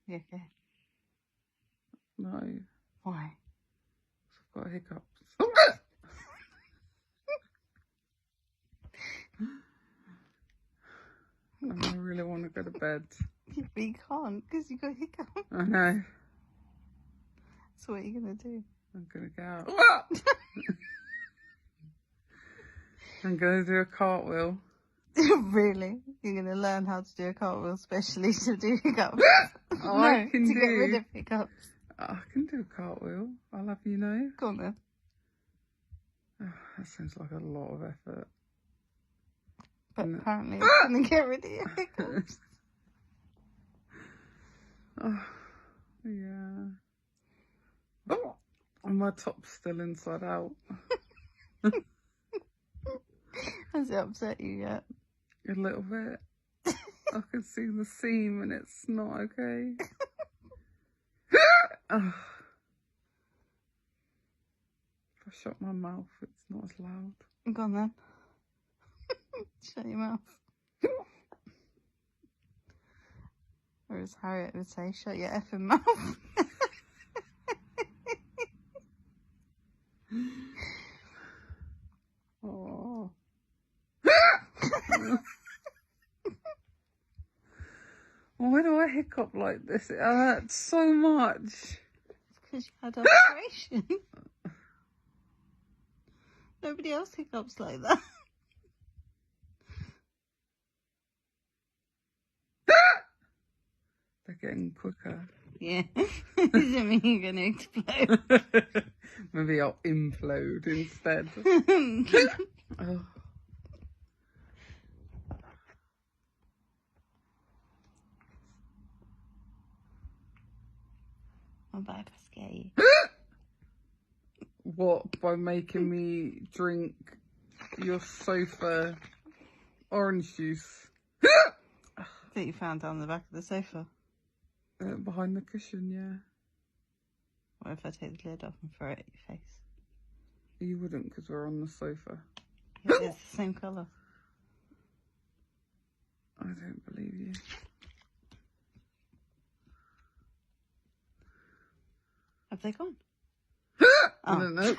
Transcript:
Yeah, okay. No. Why? I've got hiccups. And I really want to go to bed. But you can't because you got hiccups. I know. So what are you going to do? I'm going to go out. I'm going to do a cartwheel. Really? You're going to learn how to do a cartwheel especially to do hiccups? Oh, No, I can to do. get rid of hiccups. I can do a cartwheel. I'll have you know. Go on then. Oh, that sounds like a lot of effort. But apparently it's going to get rid of your hiccups. Oh, yeah. And my top's still inside out. Has it upset you yet? A little bit. I can see the seam and it's not okay. Oh. If I shut my mouth, it's not as loud. Go on then. Shut your mouth. Or as Harriet would say, shut your effing mouth. Oh. Why do I hiccup like this? It hurts so much. It's because you had operation. Nobody else hiccups like that. They're getting quicker. Yeah. Doesn't mean you're going to explode. Maybe I'll implode instead. Oh. I'm about to scare you. What? By making me drink your sofa orange juice? That you found down the back of the sofa. Behind the cushion, yeah. What if I take the lid off and throw it at your face? You wouldn't because we're on the sofa. Yeah, it's the same colour. I don't believe you. Have they gone? I don't know.